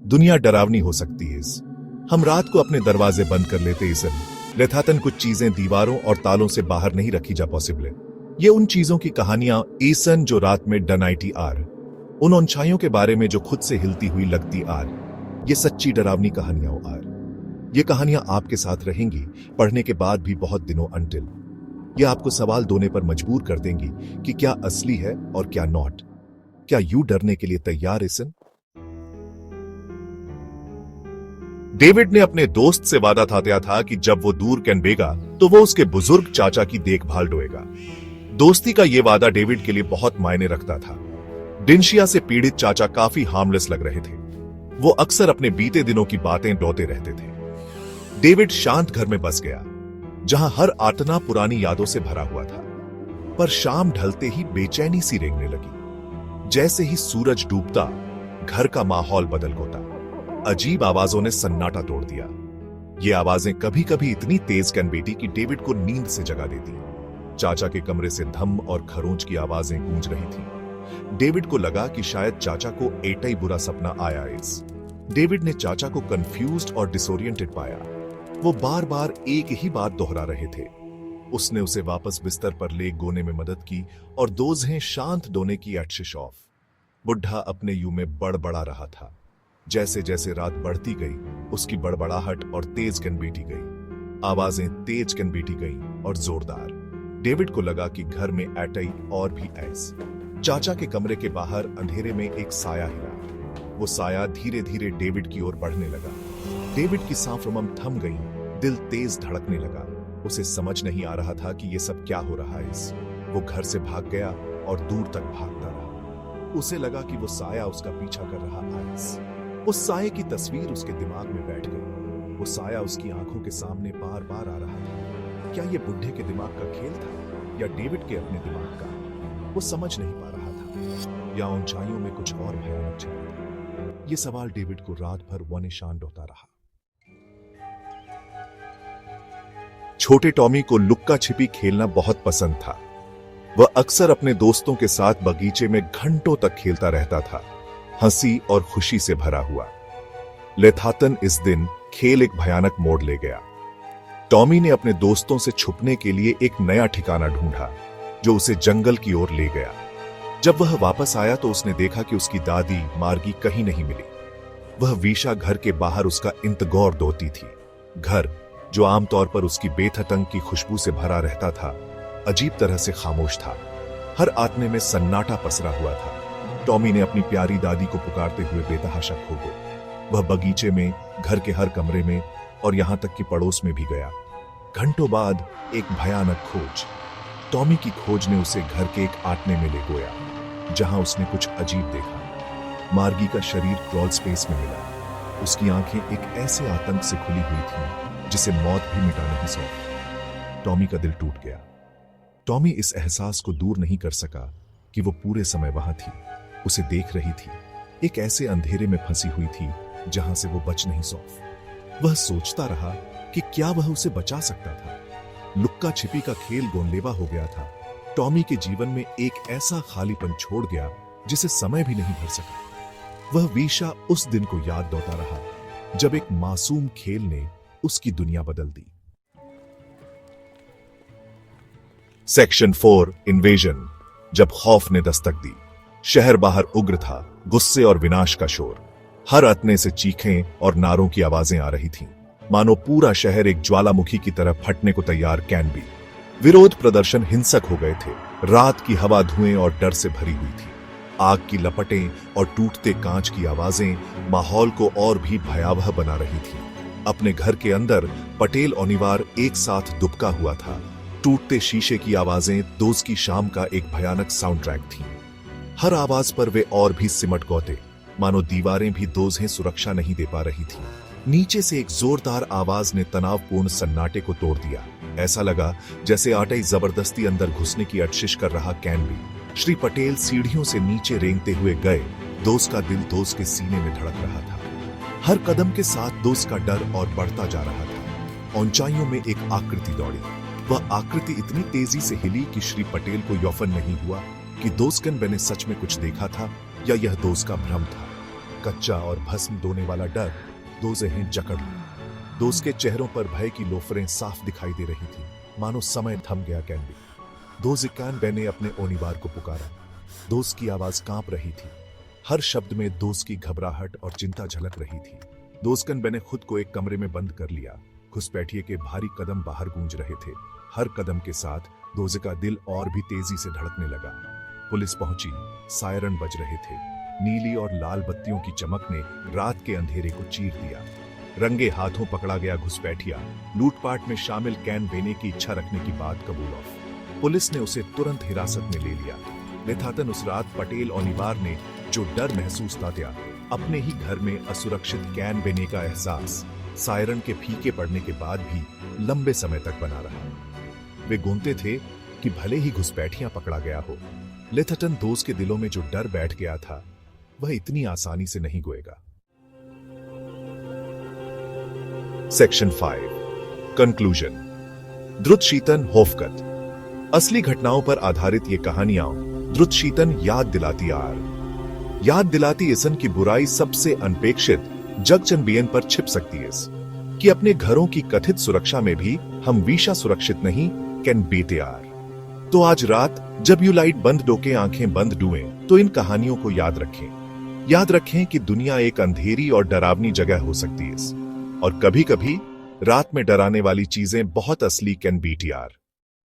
दुनिया डरावनी हो सकती है। हम रात को अपने दरवाजे बंद कर लेते इसन लेथातन कुछ चीजें दीवारों और तालों से बाहर नहीं रखी जा पॉसिबल। ये उन चीजों की कहानियां ईसन जो रात में डनाइटी आर, उन उनछाइयों के बारे में जो खुद से हिलती हुई लगती आर। ये सच्ची डरावनी कहानियां आर। ये कहानियां आपके साथ रहेंगी पढ़ने के बाद भी बहुत दिनों अंटिल। ये आपको सवाल दोने पर मजबूर कर देंगी कि क्या असली है और क्या नॉट। क्या यू डरने के लिए तैयार ईसन? डेविड ने अपने दोस्त से वादा था कि जब वो दूर कैनबेगा तो वो उसके बुजुर्ग चाचा की देखभाल ढोएगा। दोस्ती का ये वादा डेविड के लिए बहुत मायने रखता था। डिंशिया से पीड़ित चाचा काफी हार्मलेस लग रहे थे। वो अक्सर अपने बीते दिनों की बातें डोते रहते थे। डेविड शांत घर में बस गया जहां हर आटना पुरानी यादों से भरा हुआ था। पर शाम ढलते ही बेचैनी सी रेंगने लगी। जैसे ही सूरज डूबता घर का माहौल बदल होता। अजीब आवाजों ने सन्नाटा तोड़ दिया। ये आवाजें कभी कभी इतनी तेज कैनबेटी कि डेविड को नींद से जगा देती। चाचा के कमरे से धम और खरोंच की आवाजें गूंज रही थी। डेविड को लगा कि शायद चाचा को एटा ही बुरा सपना आया इस। डेविड ने चाचा को कंफ्यूज्ड और डिसोरिएंटेड पाया। वो बार बार एक ही बात दोहरा रहे थे। उसने उसे वापस बिस्तर पर ले गोने में मदद की और दोजें शांत डोने की एटशिश ऑफ। बुढ़ा अपने यू में बड़बड़ा रहा था। जैसे जैसे रात बढ़ती गई उसकी बड़बड़ाहट और तेज कैनबेटी गई। आवाजें तेज कैनबेटी गई और जोरदार। डेविड को लगा कि घर में एटई और भी ऐस। चाचा के कमरे के बाहर अंधेरे में एक साया हिला। वो साया धीरे धीरे डेविड की ओर बढ़ने लगा। डेविड की सांफों थम गई, दिल तेज धड़कने लगा। उसे समझ नहीं आ रहा था कि ये सब क्या हो रहा है। वो घर से भाग गया और दूर तक भागता रहा। उसे लगा कि वो साया उसका पीछा कर रहा है। उस साये की तस्वीर उसके दिमाग में बैठ गई। वो साया उसकी आंखों के सामने बार बार आ रहा था। क्या ये बुढ़े के दिमाग का खेल था या डेविड के अपने दिमाग का? वो समझ नहीं पा रहा था। या ऊंचाइयों में कुछ और भयानक छिपा था? ये सवाल डेविड को रात भर वनिशान ढोता रहा। छोटे टॉमी को लुक्का छिपी खेलना बहुत पसंद था। वह अक्सर अपने दोस्तों के साथ बगीचे में घंटों तक खेलता रहता था, हंसी और खुशी से भरा हुआ। लेथातन इस दिन खेल एक भयानक मोड़ ले गया। टॉमी ने अपने दोस्तों से छुपने के लिए एक नया ठिकाना ढूंढा जो उसे जंगल की ओर ले गया। जब वह वापस आया तो उसने देखा कि उसकी दादी मार्गी कहीं नहीं मिली। वह वीशा घर के बाहर उसका इंतगौर दोती थी। घर जो आमतौर पर उसकी बेथतंग की खुशबू से भरा रहता था, अजीब तरह से खामोश था। हर आत्मे में सन्नाटा पसरा हुआ था। टॉमी ने अपनी प्यारी दादी को पुकारते हुए बेतहाशा खो गया। वह बगीचे में, घर के हर कमरे में और यहां तक कि पड़ोस में भी गया। घंटों बाद एक भयानक खोज। टॉमी की खोज ने उसे घर के एक आटने में ले गया जहां उसने कुछ अजीब देखा। मार्गी का शरीर क्रॉल स्पेस में मिला। उसकी आंखें एक ऐसे आतंक से खुली हुई थीं जिसे मौत भी मिटा नहीं सकती। टॉमी का दिल टूट गया। टॉमी इस एहसास को दूर नहीं कर सका कि वो पूरे समय वहां थी, उसे देख रही थी, एक ऐसे अंधेरे में फंसी हुई थी जहां से वो बच नहीं सकती। वह सोचता रहा कि क्या वह उसे बचा सकता था। लुक्का छिपी का खेल गोनलेवा हो गया था। टॉमी के जीवन में एक ऐसा खालीपन छोड़ गया जिसे समय भी नहीं भर सका। वह वीशा उस दिन को याद दोता रहा जब एक मासूम खेल ने उसकी दुनिया बदल दी। Section 4 invasion. जब खौफ ने दस्तक दी, शहर बाहर उग्र था, गुस्से और विनाश का शोर। हर अतने से चीखें और नारों की आवाजें आ रही थीं, मानो पूरा शहर एक ज्वालामुखी की तरह फटने को तैयार कैन भी। विरोध प्रदर्शन हिंसक हो गए थे। रात की हवा धुएं और डर से भरी हुई थी। आग की लपटें और टूटते कांच की आवाजें माहौल को और भी भयावह बना रही थीं। अपने घर के अंदर पटेल ओनिवार एक साथ दुबका हुआ था। टूटते शीशे की आवाजें दोस्त की शाम का एक भयानक साउंड ट्रैक थी। हर आवाज पर वे और भी सिमट गौते, मानो दीवारें भी दोजें सुरक्षा नहीं दे पा रही थी। नीचे से एक जोरदार आवाज ने तनावपूर्ण सन्नाटे को तोड़ दिया। ऐसा लगा जैसे आटई जबरदस्ती अंदर घुसने की अटशिश कर रहा कैन भी। श्री पटेल सीढ़ियों से नीचे रेंगते हुए गए। दोस्त का दिल दोस्त के सीने में धड़क रहा था। हर कदम के साथ दोस्त का डर और बढ़ता जा रहा था। ऊंचाइयों में एक आकृति दौड़ी। वह आकृति इतनी तेजी से हिली कि श्री पटेल को यौफन नहीं हुआ कि दोस्कन ने सच में कुछ देखा था या यह दोस्त का भ्रम था। कच्चा और भस्म धोने वाला डर दो जहन जकड़ लिया। दोस्त के चेहरों पर भय की लोफरें साफ दिखाई दे रही थी, मानो समय थम गया। कैनबे दोस्त कैनबे ने अपने ओनिवार को पुकारा। दोस्त की आवाज कांप रही थी, हर शब्द में दोस्त की घबराहट और चिंता झलक रही थी। दोस्त कैनबे ने खुद को एक कमरे में बंद कर लिया। घुसपैठिए के भारी कदम बाहर गूंज रहे थे। हर कदम के साथ दोजे का दिल और भी तेजी से धड़कने लगा। पुलिस पहुंची, सायरन बज रहे थे। नीली और लाल बत्तियों की चमक ने रात के अंधेरे को चीर दिया। रंगे हाथों पकड़ा गया घुसपैठिया लूटपाट में शामिल कैनबे की इच्छा रखने की बात कबूल ऑफ। पुलिस ने उसे तुरंत हिरासत में ले लिया। लेथातन उस रात पटेल ओनिवार ने जो डर महसूस था, अपने ही घर में असुरक्षित कैनबे का एहसास सायरन के फीके पड़ने के बाद भी लंबे समय तक बना रहा। वे गूंजते थे कि भले ही घुसपैठिया पकड़ा गया हो, लेथाटन दोस्त के दिलों में जो डर बैठ गया था वह इतनी आसानी से नहीं गोएगा। Section 5 conclusion. द्रुतशीतन होफकत। असली घटनाओं पर आधारित ये कहानियां द्रुतशीतन याद दिलाती इसन की बुराई सबसे अनपेक्षित जगचनबियन पर छिप सकती है कि अपने घरों की कथित सुरक्षा में भी हम वीशा सुरक्षित नहीं कैन बेते आर। तो आज रात जब यू लाइट बंद डोके आंखें बंद डुएं, तो इन कहानियों को याद रखें कि दुनिया एक अंधेरी और डरावनी जगह हो सकती है और कभी कभी रात में डराने वाली चीजें बहुत असली कैन बीटी आर।